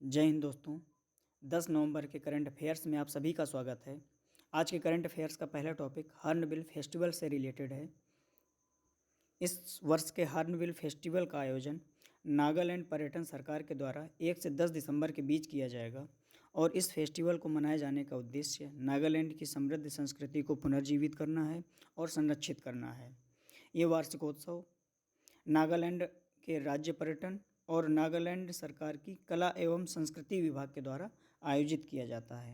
जय हिंद दोस्तों। 10 नवंबर के करंट अफेयर्स में आप सभी का स्वागत है। आज के करंट अफेयर्स का पहला टॉपिक हॉर्नबिल फेस्टिवल से रिलेटेड है। इस वर्ष के हॉर्नबिल फेस्टिवल का आयोजन नागालैंड पर्यटन सरकार के द्वारा 1 से 10 दिसंबर के बीच किया जाएगा और इस फेस्टिवल को मनाए जाने का उद्देश्य नागालैंड की समृद्ध संस्कृति को पुनर्जीवित करना है और संरक्षित करना है। ये वार्षिकोत्सव नागालैंड के राज्य पर्यटन और नागालैंड सरकार की कला एवं संस्कृति विभाग के द्वारा आयोजित किया जाता है।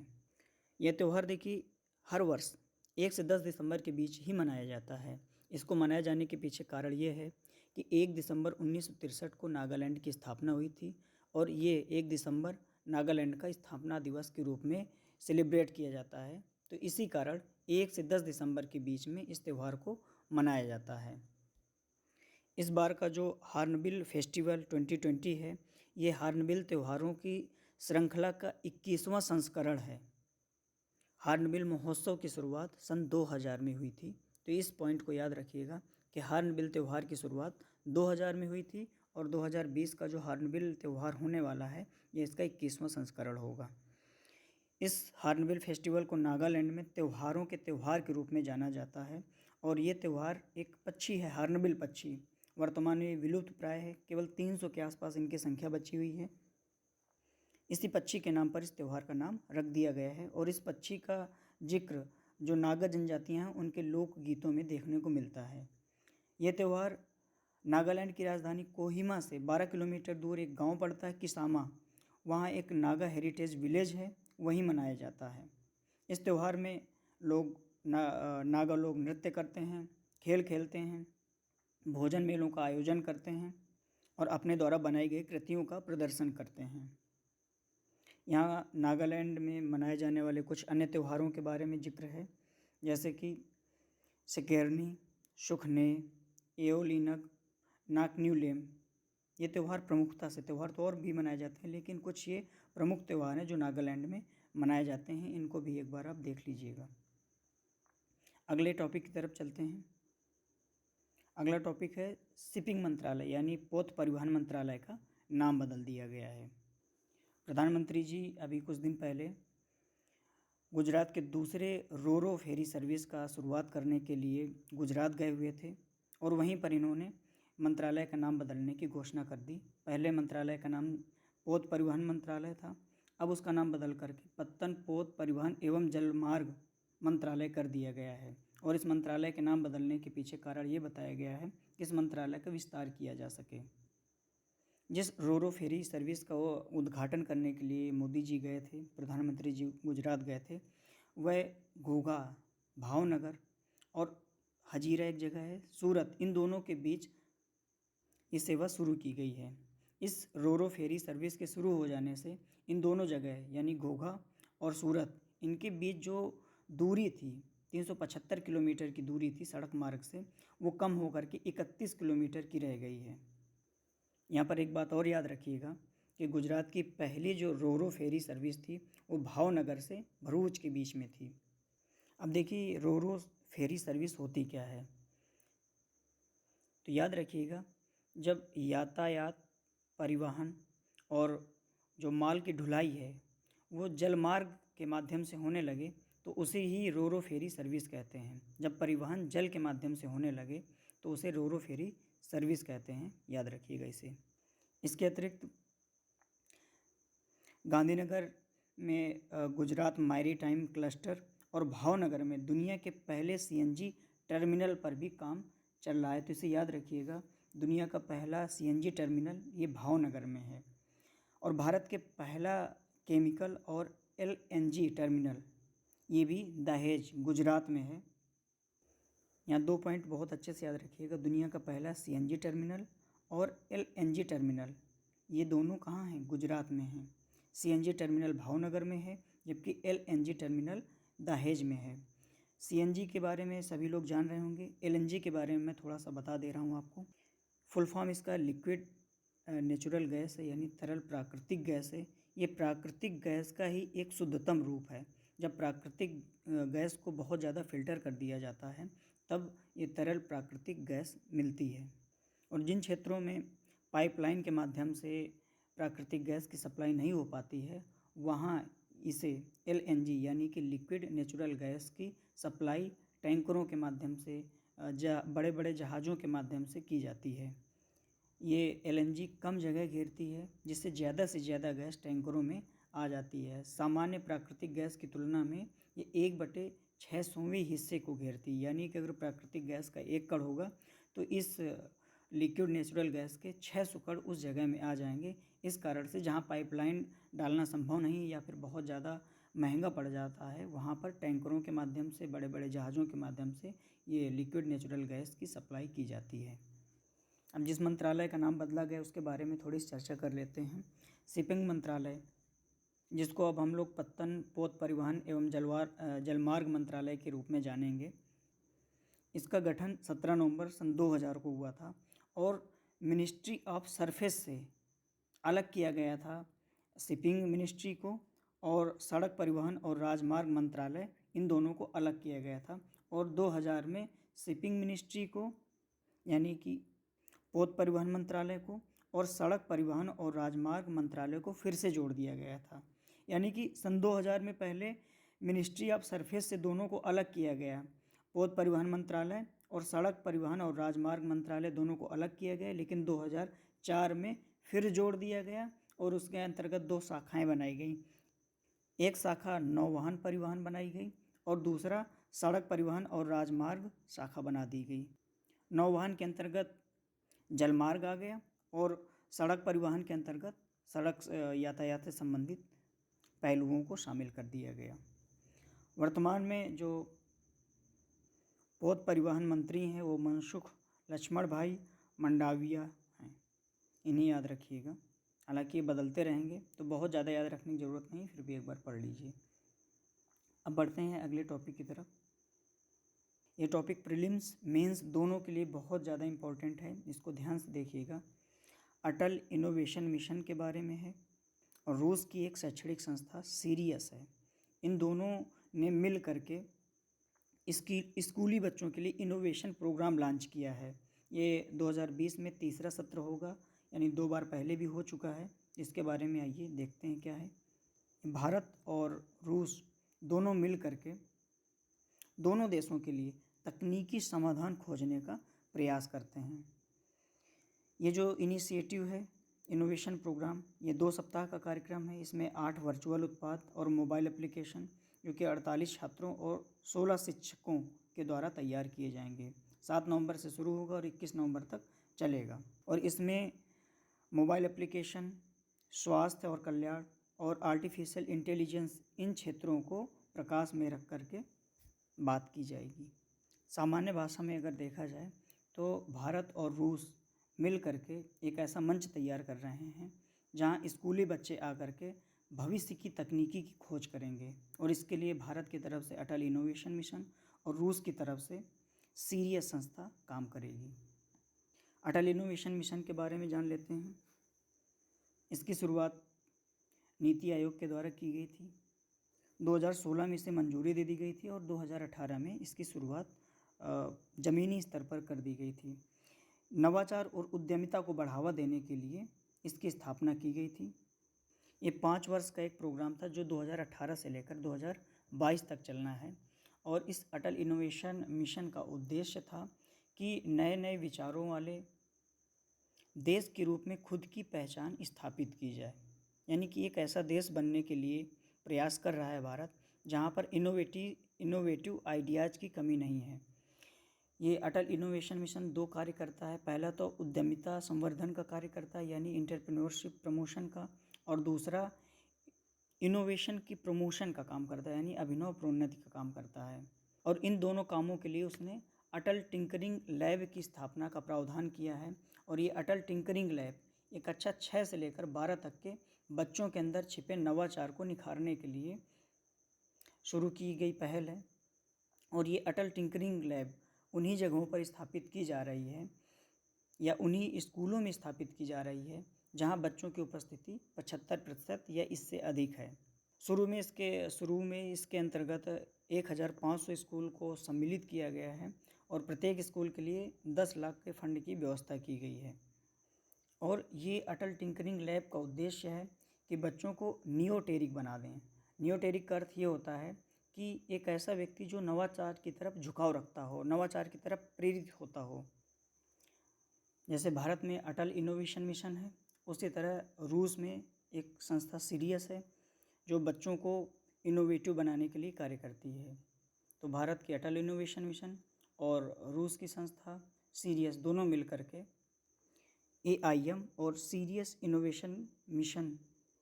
यह त्यौहार देखिए हर वर्ष 1 से 10 दिसंबर के बीच ही मनाया जाता है। इसको मनाए जाने के पीछे कारण ये है कि 1 दिसंबर 1963 को नागालैंड की स्थापना हुई थी और ये 1 दिसंबर नागालैंड का स्थापना दिवस के रूप में सेलिब्रेट किया जाता है। तो इसी कारण 1 से 10 दिसंबर के बीच में इस त्यौहार को मनाया जाता है। इस बार का जो हॉर्नबिल फेस्टिवल 2020 है, ये हॉर्नबिल त्योहारों की श्रृंखला का 21वां संस्करण है। हॉर्नबिल महोत्सव की शुरुआत सन 2000 में हुई थी। तो इस पॉइंट को याद रखिएगा कि हॉर्नबिल त्यौहार की शुरुआत 2000 में हुई थी और 2020 का जो हॉर्नबिल त्यौहार होने वाला है, ये इसका 21वां संस्करण होगा। इस हॉर्नबिल फेस्टिवल को नागालैंड में त्योहारों के त्यौहार के रूप में जाना जाता है और ये त्यौहार एक पक्षी है, हॉर्नबिल पक्षी। वर्तमान में विलुप्त प्राय है, केवल 300 के आसपास इनकी संख्या बची हुई है। इसी पक्षी के नाम पर इस त्यौहार का नाम रख दिया गया है और इस पक्षी का जिक्र जो नागा जनजातियाँ हैं उनके लोकगीतों में देखने को मिलता है। ये त्यौहार नागालैंड की राजधानी कोहिमा से 12 किलोमीटर दूर एक गांव पड़ता है किसामा, वहाँ एक नागा हेरिटेज विलेज है, वहीं मनाया जाता है। इस त्यौहार में लोग नागा लोग नृत्य करते हैं, खेल खेलते हैं, भोजन मेलों का आयोजन करते हैं और अपने द्वारा बनाई गई कृतियों का प्रदर्शन करते हैं। यहाँ नागालैंड में मनाए जाने वाले कुछ अन्य त्योहारों के बारे में जिक्र है, जैसे कि सिकेरनी, सुखने, एओलिनग, नाकन्यूलेम। ये त्यौहार प्रमुखता से, त्यौहार तो और भी मनाए जाते हैं लेकिन कुछ ये प्रमुख त्यौहार हैं जो नागालैंड में मनाए जाते हैं। इनको भी एक बार आप देख लीजिएगा। अगले टॉपिक की तरफ चलते हैं। अगला टॉपिक है शिपिंग मंत्रालय, यानी पोत परिवहन मंत्रालय का नाम बदल दिया गया है। प्रधानमंत्री जी अभी कुछ दिन पहले गुजरात के दूसरे रोरो फेरी सर्विस का शुरुआत करने के लिए गुजरात गए हुए थे और वहीं पर इन्होंने मंत्रालय का नाम बदलने की घोषणा कर दी। पहले मंत्रालय का नाम पोत परिवहन मंत्रालय था, अब उसका नाम बदल करके पत्तन पोत परिवहन एवं जलमार्ग मंत्रालय कर दिया गया है। और इस मंत्रालय के नाम बदलने के पीछे कारण ये बताया गया है कि इस मंत्रालय का विस्तार किया जा सके। जिस रोरो फेरी सर्विस का वो उद्घाटन करने के लिए मोदी जी गए थे, प्रधानमंत्री जी गुजरात गए थे, वह घोघा, भावनगर और हजीरा एक जगह है सूरत, इन दोनों के बीच ये सेवा शुरू की गई है। इस रोरो फेरी सर्विस के शुरू हो जाने से इन दोनों जगह यानी घोघा और सूरत, इनके बीच जो दूरी थी 375 किलोमीटर की दूरी थी सड़क मार्ग से, वो कम होकर के 31 किलोमीटर की रह गई है। यहाँ पर एक बात और याद रखिएगा कि गुजरात की पहली जो रोरो फेरी सर्विस थी वो भावनगर से भरूच के बीच में थी। अब देखिए रोरो फेरी सर्विस होती क्या है, तो याद रखिएगा जब यातायात, परिवहन और जो माल की ढुलाई है वो जलमार्ग के माध्यम से होने लगे तो उसे ही रोरो फेरी सर्विस कहते हैं। जब परिवहन जल के माध्यम से होने लगे तो उसे रोरो फेरी सर्विस कहते हैं, याद रखिएगा इसे। इसके अतिरिक्त गांधीनगर में गुजरात मैरीटाइम क्लस्टर और भावनगर में दुनिया के पहले सीएनजी टर्मिनल पर भी काम चल रहा है। तो इसे याद रखिएगा, दुनिया का पहला सीएनजी टर्मिनल ये भावनगर में है और भारत के पहला केमिकल और एलएनजी टर्मिनल ये भी दहेज गुजरात में है। यहाँ 2 पॉइंट बहुत अच्छे से याद रखिएगा, दुनिया का पहला सीएनजी टर्मिनल और एलएनजी टर्मिनल ये दोनों कहाँ हैं, गुजरात में हैं। सीएनजी टर्मिनल भावनगर में है जबकि एलएनजी टर्मिनल दहेज में है। सीएनजी के बारे में सभी लोग जान रहे होंगे, एलएनजी के बारे में मैं थोड़ा सा बता दे रहा हूँ आपको। फुल फॉर्म इसका लिक्विड नेचुरल गैस है, यानी तरल प्राकृतिक गैस है। ये प्राकृतिक गैस का ही एक शुद्धतम रूप है। जब प्राकृतिक गैस को बहुत ज़्यादा फिल्टर कर दिया जाता है तब ये तरल प्राकृतिक गैस मिलती है। और जिन क्षेत्रों में पाइपलाइन के माध्यम से प्राकृतिक गैस की सप्लाई नहीं हो पाती है वहाँ इसे LNG यानी कि लिक्विड नेचुरल गैस की सप्लाई टैंकरों के माध्यम से बड़े बड़े जहाज़ों के माध्यम से की जाती है। ये LNG कम जगह घेरती है जिससे ज़्यादा से ज़्यादा गैस टैंकरों में आ जाती है। सामान्य प्राकृतिक गैस की तुलना में ये 1/600वें हिस्से को घेरती है, यानी कि अगर प्राकृतिक गैस का 1 कण होगा तो इस लिक्विड नेचुरल गैस के 600 कण उस जगह में आ जाएंगे। इस कारण से जहाँ पाइपलाइन डालना संभव नहीं या फिर बहुत ज़्यादा महंगा पड़ जाता है वहाँ पर टैंकरों के माध्यम से, बड़े बड़े जहाज़ों के माध्यम से ये लिक्विड नेचुरल गैस की सप्लाई की जाती है। अब जिस मंत्रालय का नाम बदला गया उसके बारे में थोड़ी चर्चा कर लेते हैं। शिपिंग मंत्रालय, जिसको अब हम लोग पत्तन, पोत परिवहन एवं जलमार्ग मंत्रालय के रूप में जानेंगे। इसका गठन 17 नवंबर सन 2000 को हुआ था और मिनिस्ट्री ऑफ सरफेस से अलग किया गया था शिपिंग मिनिस्ट्री को, और सड़क परिवहन और राजमार्ग मंत्रालय, इन दोनों को अलग किया गया था। और 2000 में शिपिंग मिनिस्ट्री को यानी कि पोत परिवहन मंत्रालय को और सड़क परिवहन और राजमार्ग मंत्रालय को फिर से जोड़ दिया गया था। यानी कि सन 2000 में पहले मिनिस्ट्री ऑफ सरफेस से दोनों को अलग किया गया, पोत परिवहन मंत्रालय और सड़क परिवहन और राजमार्ग मंत्रालय दोनों को अलग किया गया, लेकिन 2004 में फिर जोड़ दिया गया और उसके अंतर्गत 2 शाखाएं बनाई गई। एक शाखा नौवहन परिवहन बनाई गई और दूसरा सड़क परिवहन और राजमार्ग शाखा बना दी गई। नौवहन के अंतर्गत जलमार्ग आ गया और सड़क परिवहन के अंतर्गत सड़क यातायात से संबंधित पहलुओं को शामिल कर दिया गया। वर्तमान में जो पोत परिवहन मंत्री हैं वो मनसुख लक्ष्मण भाई मंडाविया हैं, इन्हें याद रखिएगा। हालांकि ये बदलते रहेंगे तो बहुत ज़्यादा याद रखने की ज़रूरत नहीं, फिर भी एक बार पढ़ लीजिए। अब बढ़ते हैं अगले टॉपिक की तरफ। ये टॉपिक प्रीलिम्स मेंस दोनों के लिए बहुत ज़्यादा इम्पोर्टेंट है, इसको ध्यान से देखिएगा। अटल इनोवेशन मिशन के बारे में है और रूस की एक शैक्षणिक संस्था सीरियस है। इन दोनों ने मिल करके इसकी स्कूली बच्चों के लिए इनोवेशन प्रोग्राम लॉन्च किया है। ये 2020 में तीसरा सत्र होगा, यानी 2 बार पहले भी हो चुका है। इसके बारे में आइए देखते हैं क्या है। भारत और रूस दोनों मिल करके दोनों देशों के लिए तकनीकी समाधान खोजने का प्रयास करते हैं। ये जो इनिशिएटिव है इनोवेशन प्रोग्राम, ये 2 सप्ताह का कार्यक्रम है। इसमें 8 वर्चुअल उत्पाद और मोबाइल एप्लीकेशन जो कि 48 छात्रों और 16 शिक्षकों के द्वारा तैयार किए जाएंगे। 7 नवंबर से शुरू होगा और 21 नवंबर तक चलेगा। और इसमें मोबाइल एप्लीकेशन, स्वास्थ्य और कल्याण और आर्टिफिशियल इंटेलिजेंस, इन क्षेत्रों को प्रकाश में रख करके बात की जाएगी। सामान्य भाषा में अगर देखा जाए तो भारत और रूस मिल करके एक ऐसा मंच तैयार कर रहे हैं जहां स्कूली बच्चे आकर के भविष्य की तकनीकी की खोज करेंगे। और इसके लिए भारत की तरफ से अटल इनोवेशन मिशन और रूस की तरफ से सीरियस संस्था काम करेगी। अटल इनोवेशन मिशन के बारे में जान लेते हैं। इसकी शुरुआत नीति आयोग के द्वारा की गई थी। 2016 में इसे मंजूरी दे दी गई थी और 2018 में इसकी शुरुआत ज़मीनी स्तर पर कर दी गई थी। नवाचार और उद्यमिता को बढ़ावा देने के लिए इसकी स्थापना की गई थी। ये 5 वर्ष का एक प्रोग्राम था जो 2018 से लेकर 2022 तक चलना है। और इस अटल इनोवेशन मिशन का उद्देश्य था कि नए नए विचारों वाले देश के रूप में खुद की पहचान स्थापित की जाए। यानी कि एक ऐसा देश बनने के लिए प्रयास कर रहा है भारत जहाँ पर इनोवेटिव आइडियाज़ की कमी नहीं है। ये अटल इनोवेशन मिशन 2 कार्य करता है। पहला तो उद्यमिता संवर्धन का कार्य करता है, यानी एंटरप्रेन्योरशिप प्रमोशन का, और दूसरा इनोवेशन की प्रमोशन का काम करता है, यानी अभिनव प्रोन्नति का काम करता है। और इन दोनों कामों के लिए उसने अटल टिंकरिंग लैब की स्थापना का प्रावधान किया है। और ये अटल टिंकरिंग लैब एक कक्षा 6 से लेकर 12 तक के बच्चों के अंदर छिपे नवाचार को निखारने के लिए शुरू की गई पहल है। और ये अटल टिंकरिंग लैब उन्हीं जगहों पर स्थापित की जा रही है या उन्हीं स्कूलों में स्थापित की जा रही है जहां बच्चों की उपस्थिति 75% या इससे अधिक है। शुरू में इसके अंतर्गत 1500 स्कूल को सम्मिलित किया गया है और प्रत्येक स्कूल के लिए 10 लाख के फंड की व्यवस्था की गई है। और ये अटल टिंकरिंग लैब का उद्देश्य है कि बच्चों को नियोटेरिक बना दें। नियोटेरिक का अर्थ ये होता है कि एक ऐसा व्यक्ति जो नवाचार की तरफ झुकाव रखता हो, नवाचार की तरफ प्रेरित होता हो। जैसे भारत में अटल इनोवेशन मिशन है, उसी तरह रूस में एक संस्था सीरियस है जो बच्चों को इनोवेटिव बनाने के लिए कार्य करती है। तो भारत की अटल इनोवेशन मिशन और रूस की संस्था सीरियस दोनों मिलकर के AIM और सीरियस इनोवेशन मिशन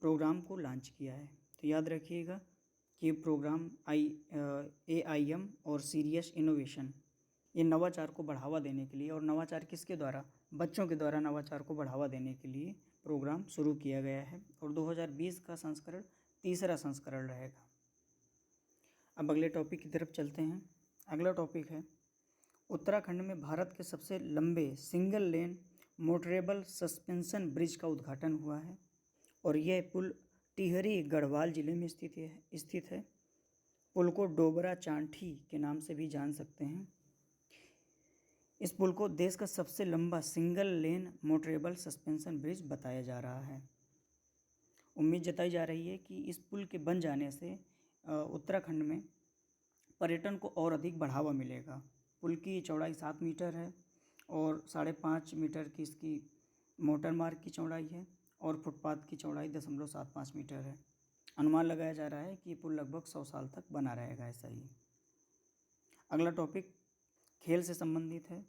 प्रोग्राम को लॉन्च किया है। तो याद रखिएगा कि ये प्रोग्राम AIM और सीरियस इनोवेशन ये नवाचार को बढ़ावा देने के लिए, और नवाचार किसके द्वारा, बच्चों के द्वारा नवाचार को बढ़ावा देने के लिए प्रोग्राम शुरू किया गया है। और 2020 का संस्करण तीसरा संस्करण रहेगा। अब अगले टॉपिक की तरफ चलते हैं। अगला टॉपिक है उत्तराखंड में भारत के सबसे लंबे single lane motorable suspension bridge का उद्घाटन हुआ है और यह पुल टिहरी गढ़वाल जिले में स्थित है। पुल को डोबरा चांठी के नाम से भी जान सकते हैं। इस पुल को देश का सबसे लंबा single lane motorable suspension bridge बताया जा रहा है। उम्मीद जताई जा रही है कि इस पुल के बन जाने से उत्तराखंड में पर्यटन को और अधिक बढ़ावा मिलेगा। पुल की चौड़ाई 7 मीटर है और 5.5 मीटर की इसकी मोटर मार्ग की चौड़ाई है और फुटपाथ की चौड़ाई 0.75 मीटर है। अनुमान लगाया जा रहा है कि पुल लगभग 100 साल तक बना रहेगा ऐसा ही। अगला टॉपिक खेल से संबंधित है।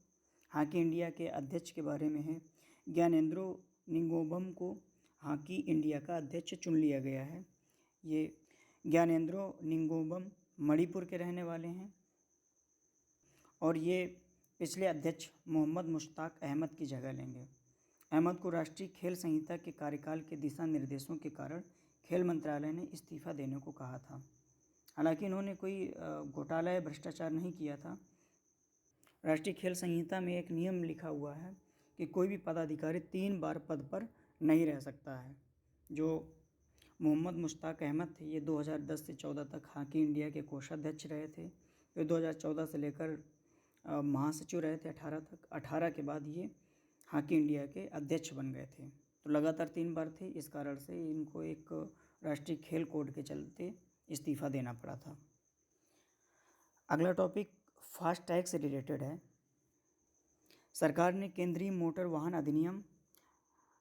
हॉकी इंडिया के अध्यक्ष के बारे में है। ज्ञानेंद्रो निंगोबम को हॉकी इंडिया का अध्यक्ष चुन लिया गया है। ये ज्ञानेंद्रो निंगोबम मणिपुर के रहने वाले हैं और ये पिछले अध्यक्ष मोहम्मद मुश्ताक अहमद की जगह लेंगे। अहमद को राष्ट्रीय खेल संहिता के कार्यकाल के दिशा निर्देशों के कारण खेल मंत्रालय ने इस्तीफा देने को कहा था। हालांकि इन्होंने कोई घोटाला या भ्रष्टाचार नहीं किया था। राष्ट्रीय खेल संहिता में एक नियम लिखा हुआ है कि कोई भी पदाधिकारी 3 बार पद पर नहीं रह सकता है। जो मोहम्मद मुश्ताक अहमद थे, ये 2010 से 14 तक हॉकी इंडिया के कोषाध्यक्ष रहे थे। फिर 2014 से लेकर महासचिव रहे थे 18 तक। 18 के बाद ये हॉकी इंडिया के अध्यक्ष बन गए थे। तो लगातार 3 बार थे, इस कारण से इनको एक राष्ट्रीय खेल कोड के चलते इस्तीफा देना पड़ा था। अगला टॉपिक फास्ट टैग से रिलेटेड है। सरकार ने केंद्रीय मोटर वाहन अधिनियम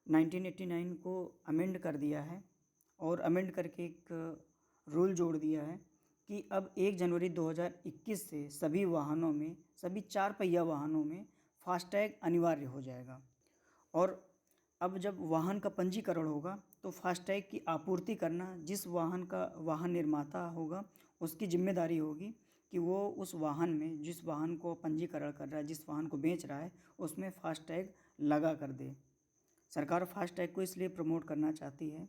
1989 को अमेंड कर दिया है और अमेंड करके एक रूल जोड़ दिया है कि अब 1 जनवरी 2021 से सभी वाहनों में, सभी 4 पहिया वाहनों में फास्टैग अनिवार्य हो जाएगा। और अब जब वाहन का पंजीकरण होगा तो फास्टैग की आपूर्ति करना जिस वाहन का वाहन निर्माता होगा उसकी जिम्मेदारी होगी कि वो उस वाहन में, जिस वाहन को पंजीकरण कर रहा है, जिस वाहन को बेच रहा है, उसमें फास्टैग लगा कर दे। सरकार फास्टैग को इसलिए प्रमोट करना चाहती है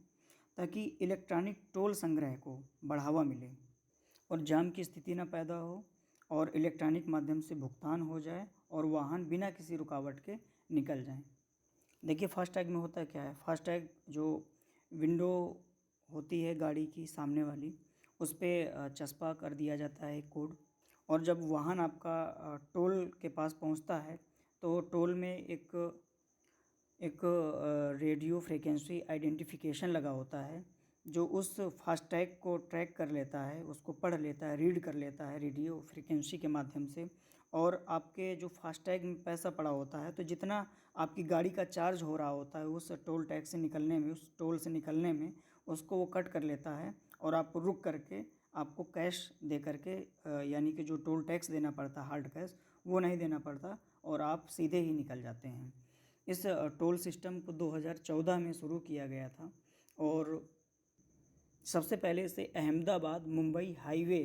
ताकि इलेक्ट्रॉनिक टोल संग्रह को बढ़ावा मिले और जाम की स्थिति न पैदा हो और इलेक्ट्रॉनिक माध्यम से भुगतान हो जाए और वाहन बिना किसी रुकावट के निकल जाएं। देखिए फास्टैग में होता क्या है। फास्टैग जो विंडो होती है गाड़ी की सामने वाली, उस पर चस्पा कर दिया जाता है कोड, और जब वाहन आपका टोल के पास पहुंचता है तो टोल में एक रेडियो फ्रीक्वेंसी आइडेंटिफिकेशन लगा होता है जो उस फास्टैग को ट्रैक कर लेता है, उसको पढ़ लेता है, रीड कर लेता है रेडियो फ्रीक्वेंसी के माध्यम से। और आपके जो फास्टैग में पैसा पड़ा होता है, तो जितना आपकी गाड़ी का चार्ज हो रहा होता है उस टोल टैक्स से निकलने में, उस टोल से निकलने में, उसको वो कट कर लेता है और आपको रुक करके आपको कैश दे करके, यानी कि जो टोल टैक्स देना पड़ता है हार्ड कैश, वो नहीं देना पड़ता और आप सीधे ही निकल जाते हैं। इस टोल सिस्टम को 2014 में शुरू किया गया था और सबसे पहले इसे अहमदाबाद मुंबई हाईवे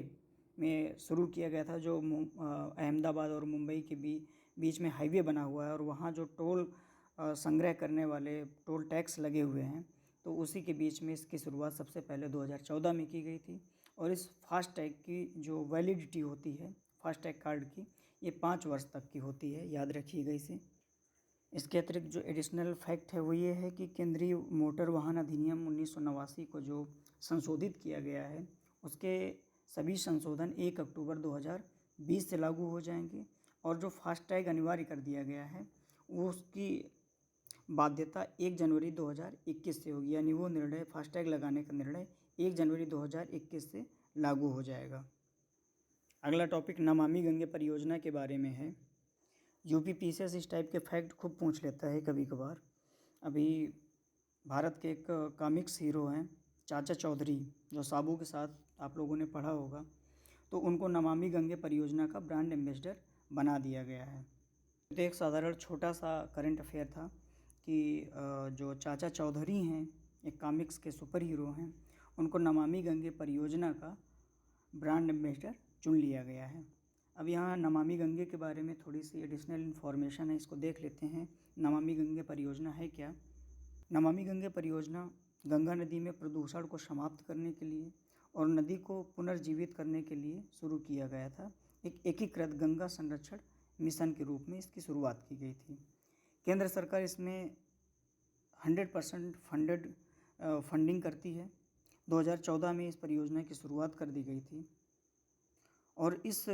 में शुरू किया गया था। जो अहमदाबाद और मुंबई के बीच में हाईवे बना हुआ है और वहाँ जो टोल संग्रह करने वाले टोल टैक्स लगे हुए हैं, तो उसी के बीच में इसकी शुरुआत सबसे पहले 2014 में की गई थी। और इस फास्टैग की जो वैलिडिटी होती है फास्टैग कार्ड की, ये 5 वर्ष तक की होती है, याद रखिएगा इसे। इसके अतिरिक्त जो एडिशनल फैक्ट है वो ये है कि केंद्रीय मोटर वाहन अधिनियम 1989 को जो संशोधित किया गया है, उसके सभी संशोधन 1 अक्टूबर 2020 से लागू हो जाएंगे और जो फास्टैग अनिवार्य कर दिया गया है वो बाध्यता 1 जनवरी 2021 से होगी, यानी वो निर्णय फास्टैग लगाने का निर्णय 1 जनवरी 2021 से लागू हो जाएगा। अगला टॉपिक नमामि गंगे परियोजना के बारे में है। यूपीपीसीएस इस टाइप के फैक्ट खूब पूछ लेता है कभी कभार। अभी भारत के एक कॉमिक्स हीरो हैं चाचा चौधरी, जो साबू के साथ आप लोगों ने पढ़ा होगा, तो उनको नमामि गंगे परियोजना का ब्रांड एम्बेसडर बना दिया गया है। तो एक साधारण छोटा सा करंट अफेयर था कि जो चाचा चौधरी हैं, एक कॉमिक्स के सुपर हीरो हैं, उनको नमामि गंगे परियोजना का ब्रांड एम्बेसडर चुन लिया गया है। अब यहाँ नमामि गंगे के बारे में थोड़ी सी एडिशनल इन्फॉर्मेशन है, इसको देख लेते हैं। नमामि गंगे परियोजना है क्या? नमामि गंगे परियोजना गंगा नदी में प्रदूषण को समाप्त करने के लिए और नदी को पुनर्जीवित करने के लिए शुरू किया गया था। एक एकीकृत गंगा संरक्षण मिशन के रूप में इसकी शुरुआत की गई थी। केंद्र सरकार इसमें 100% फंडिंग करती है। 2014 में इस परियोजना की शुरुआत कर दी गई थी और इस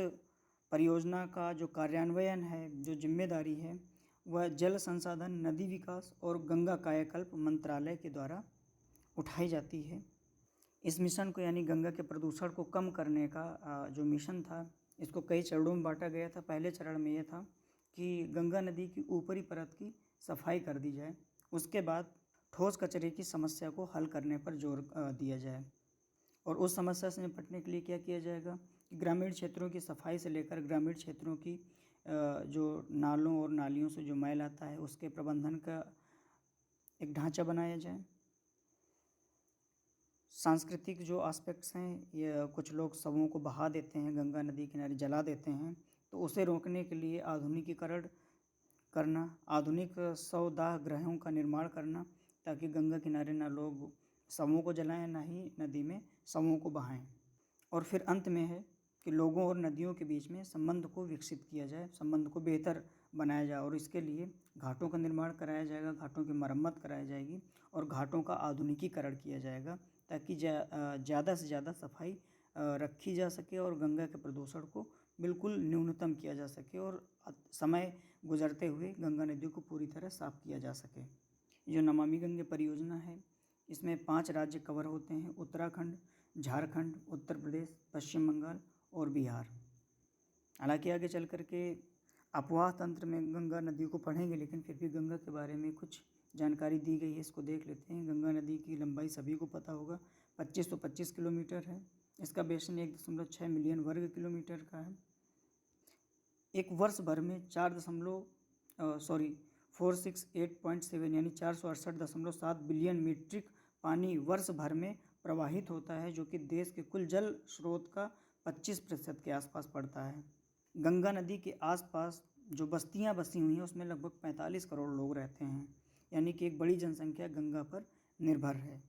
परियोजना का जो कार्यान्वयन है, जो जिम्मेदारी है, वह जल संसाधन, नदी विकास और गंगा कायाकल्प मंत्रालय के द्वारा उठाई जाती है। इस मिशन को, यानी गंगा के प्रदूषण को कम करने का जो मिशन था, इसको कई चरणों में बांटा गया था। पहले चरण में यह था कि गंगा नदी की ऊपरी परत की सफाई कर दी जाए, उसके बाद ठोस कचरे की समस्या को हल करने पर जोर दिया जाए। और उस समस्या से निपटने के लिए क्या किया जाएगा कि ग्रामीण क्षेत्रों की सफाई से लेकर ग्रामीण क्षेत्रों की जो नालों और नालियों से जो मैल आता है, उसके प्रबंधन का एक ढांचा बनाया जाए। सांस्कृतिक जो एस्पेक्ट्स हैं, ये कुछ लोग शवों को बहा देते हैं, गंगा नदी किनारे जला देते हैं, तो उसे रोकने के लिए आधुनिकीकरण करना, आधुनिक शवदाह गृहों का निर्माण करना, ताकि गंगा किनारे ना लोग शवों को जलाएं, ना ही नदी में शवों को बहाएं। और फिर अंत में है कि लोगों और नदियों के बीच में संबंध को विकसित किया जाए, संबंध को बेहतर बनाया जाए, और इसके लिए घाटों का निर्माण कराया जाएगा, घाटों की मरम्मत कराई जाएगी और घाटों का आधुनिकीकरण किया जाएगा, ताकि ज़्यादा से ज़्यादा सफाई रखी जा सके और गंगा के प्रदूषण को बिल्कुल न्यूनतम किया जा सके और समय गुजरते हुए गंगा नदी को पूरी तरह साफ़ किया जा सके। जो नमामि गंगे परियोजना है, इसमें 5 राज्य कवर होते हैं: उत्तराखंड, झारखंड, उत्तर प्रदेश, पश्चिम बंगाल और बिहार। हालांकि आगे चल कर के अपवाह तंत्र में गंगा नदी को पढ़ेंगे, लेकिन फिर भी गंगा के बारे में कुछ जानकारी दी गई है, इसको देख लेते हैं। गंगा नदी की लंबाई सभी को पता होगा, 2525 किलोमीटर है। इसका बेसिन 1.6 मिलियन वर्ग किलोमीटर का है। एक वर्ष भर में 468.7 यानी 468.7 बिलियन मीट्रिक पानी वर्ष भर में प्रवाहित होता है, जो कि देश के कुल जल स्रोत का 25% के आसपास पड़ता है। गंगा नदी के आसपास जो बस्तियां बसी हुई हैं, उसमें लगभग 45 करोड़ लोग रहते हैं, यानी कि एक बड़ी जनसंख्या गंगा पर निर्भर है।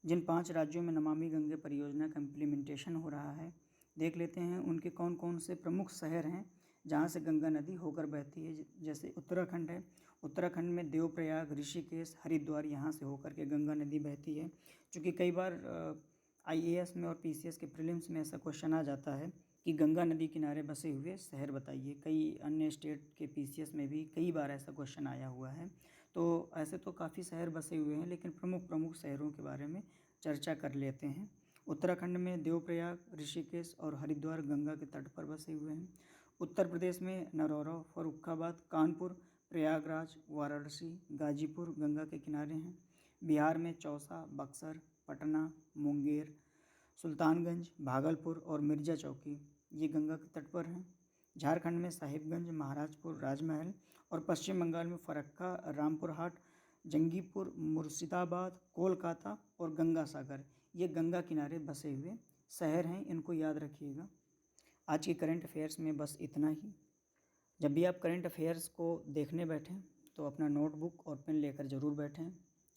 जिन 5 राज्यों में नमामि गंगे परियोजना का इम्प्लीमेंटेशन हो रहा है, देख लेते हैं उनके कौन कौन से प्रमुख शहर हैं जहाँ से गंगा नदी होकर बहती है। जैसे उत्तराखंड है, उत्तराखंड में देवप्रयाग, ऋषिकेश, हरिद्वार, यहाँ से होकर के गंगा नदी बहती है। चूँकि कई बार IAS में और PCS के प्रीलिम्स में ऐसा क्वेश्चन आ जाता है कि गंगा नदी किनारे बसे हुए शहर बताइए। कई अन्य स्टेट के PCS में भी कई बार ऐसा क्वेश्चन आया हुआ है। तो ऐसे तो काफ़ी शहर बसे हुए हैं, लेकिन प्रमुख शहरों के बारे में चर्चा कर लेते हैं। उत्तराखंड में देवप्रयाग, ऋषिकेश और हरिद्वार गंगा के तट पर बसे हुए हैं। उत्तर प्रदेश में नरौरा, फर्रुखाबाद, कानपुर, प्रयागराज, वाराणसी, गाजीपुर गंगा के किनारे हैं। बिहार में चौसा, बक्सर, पटना, मुंगेर, सुल्तानगंज, भागलपुर और मिर्जा चौकी ये गंगा के तट पर हैं। झारखंड में साहिबगंज, महाराजपुर, राजमहल और पश्चिम बंगाल में फरक्का, रामपुर हाट, जंगीपुर, मुर्शिदाबाद, कोलकाता और गंगा सागर ये गंगा किनारे बसे हुए शहर हैं। इनको याद रखिएगा। आज के करंट अफेयर्स में बस इतना ही। जब भी आप करंट अफेयर्स को देखने बैठें तो अपना नोटबुक और पेन लेकर ज़रूर बैठें,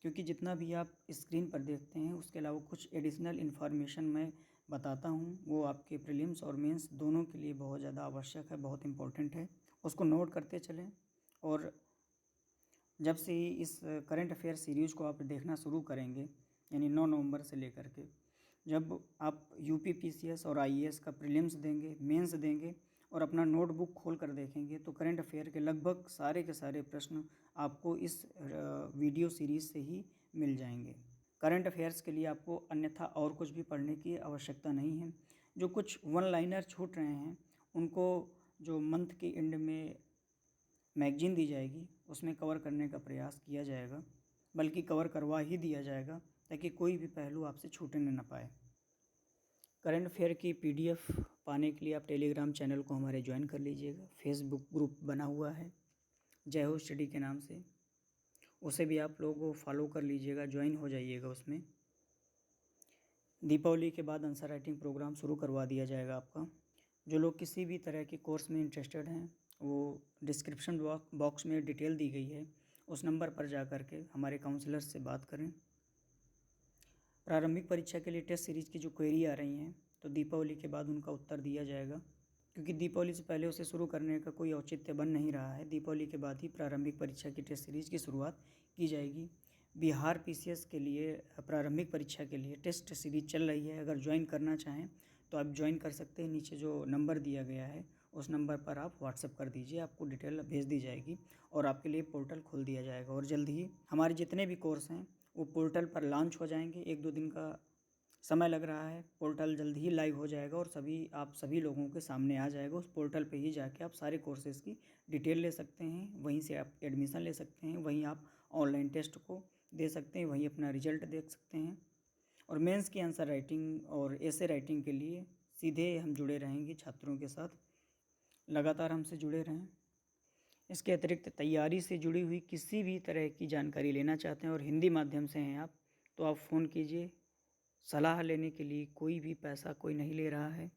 क्योंकि जितना भी आप स्क्रीन पर देखते हैं उसके अलावा कुछ एडिशनल इन्फॉर्मेशन मैं बताता हूँ, वो आपके प्रीलिम्स और मेंस दोनों के लिए बहुत ज़्यादा आवश्यक है, बहुत इम्पोर्टेंट है। उसको नोट करते चलें। और जब से ही इस करंट अफेयर सीरीज़ को आप देखना शुरू करेंगे, यानी 9 नवंबर से लेकर के, जब आप UPPCS और IAS का प्रीलिम्स देंगे, मेंस देंगे और अपना नोटबुक खोल कर देखेंगे तो करंट अफेयर के लगभग सारे के सारे प्रश्न आपको इस वीडियो सीरीज़ से ही मिल जाएंगे। करंट अफेयर्स के लिए आपको अन्यथा और कुछ भी पढ़ने की आवश्यकता नहीं है। जो कुछ वन लाइनर छूट रहे हैं उनको जो मंथ के एंड में मैगजीन दी जाएगी उसमें कवर करने का प्रयास किया जाएगा, बल्कि कवर करवा ही दिया जाएगा ताकि कोई भी पहलू आपसे छूटने न पाए। करंट अफेयर की PDF पाने के लिए आप टेलीग्राम चैनल को हमारे ज्वाइन कर लीजिएगा। फेसबुक ग्रुप बना हुआ है जय हो स्टडी के नाम से, उसे भी आप लोग फॉलो कर लीजिएगा, ज्वाइन हो जाइएगा उसमें। दीपावली के बाद आंसर राइटिंग प्रोग्राम शुरू करवा दिया जाएगा आपका। जो लोग किसी भी तरह के कोर्स में इंटरेस्टेड हैं वो डिस्क्रिप्शन बॉक्स में डिटेल दी गई है, उस नंबर पर जा कर के हमारे काउंसलर से बात करें। प्रारंभिक परीक्षा के लिए टेस्ट सीरीज़ की जो क्वेरी आ रही हैं तो दीपावली के बाद उनका उत्तर दिया जाएगा, क्योंकि दीपावली से पहले उसे शुरू करने का कोई औचित्य बन नहीं रहा है। दीपावली के बाद ही प्रारंभिक परीक्षा की टेस्ट सीरीज़ की शुरुआत की जाएगी। बिहार PCS के लिए प्रारंभिक परीक्षा के लिए टेस्ट सीरीज चल रही है। अगर ज्वाइन करना चाहें तो आप ज्वाइन कर सकते हैं। नीचे जो नंबर दिया गया है उस नंबर पर आप व्हाट्सएप कर दीजिए, आपको डिटेल भेज दी जाएगी और आपके लिए पोर्टल खोल दिया जाएगा। और जल्द ही हमारे जितने भी कोर्स हैं वो पोर्टल पर लॉन्च हो जाएंगे। 1-2 दिन का समय लग रहा है, पोर्टल जल्द ही लाइव हो जाएगा और आप सभी लोगों के सामने आ जाएगा। उस पोर्टल पे ही जाके आप सारे कोर्सेज़ की डिटेल ले सकते हैं, वहीं से आप एडमिशन ले सकते हैं, वहीं आप ऑनलाइन टेस्ट को दे सकते हैं, वहीं अपना रिजल्ट देख सकते हैं। और मेंस की आंसर राइटिंग और एसे राइटिंग के लिए सीधे हम जुड़े रहेंगे छात्रों के साथ, लगातार हमसे जुड़े रहें। इसके अतिरिक्त तैयारी से जुड़ी हुई किसी भी तरह की जानकारी लेना चाहते हैं और हिंदी माध्यम से हैं आप, तो आप फ़ोन कीजिए। सलाह लेने के लिए कोई भी पैसा कोई नहीं ले रहा है।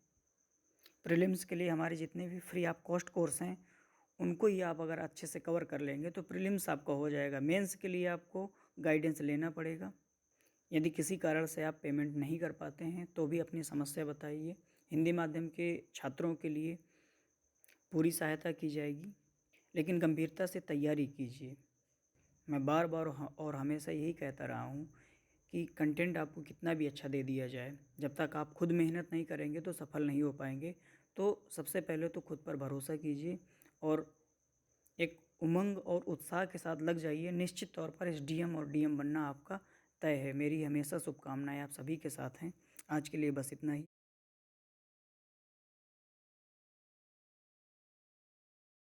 प्रीलिम्स के लिए हमारे जितने भी फ्री ऑफ कॉस्ट कोर्स हैं उनको ही आप अगर अच्छे से कवर कर लेंगे तो प्रीलिम्स आपका हो जाएगा। मेंस के लिए आपको गाइडेंस लेना पड़ेगा। यदि किसी कारण से आप पेमेंट नहीं कर पाते हैं तो भी अपनी समस्या बताइए। हिंदी माध्यम के छात्रों के लिए पूरी सहायता की जाएगी, लेकिन गंभीरता से तैयारी कीजिए। मैं बार बार और हमेशा यही कहता रहा हूँ कि कंटेंट आपको कितना भी अच्छा दे दिया जाए, जब तक आप खुद मेहनत नहीं करेंगे तो सफल नहीं हो पाएंगे। तो सबसे पहले तो खुद पर भरोसा कीजिए और एक उमंग और उत्साह के साथ लग जाइए। निश्चित तौर पर SDM और DM बनना आपका तय है। मेरी हमेशा शुभकामनाएं आप सभी के साथ हैं। आज के लिए बस इतना ही।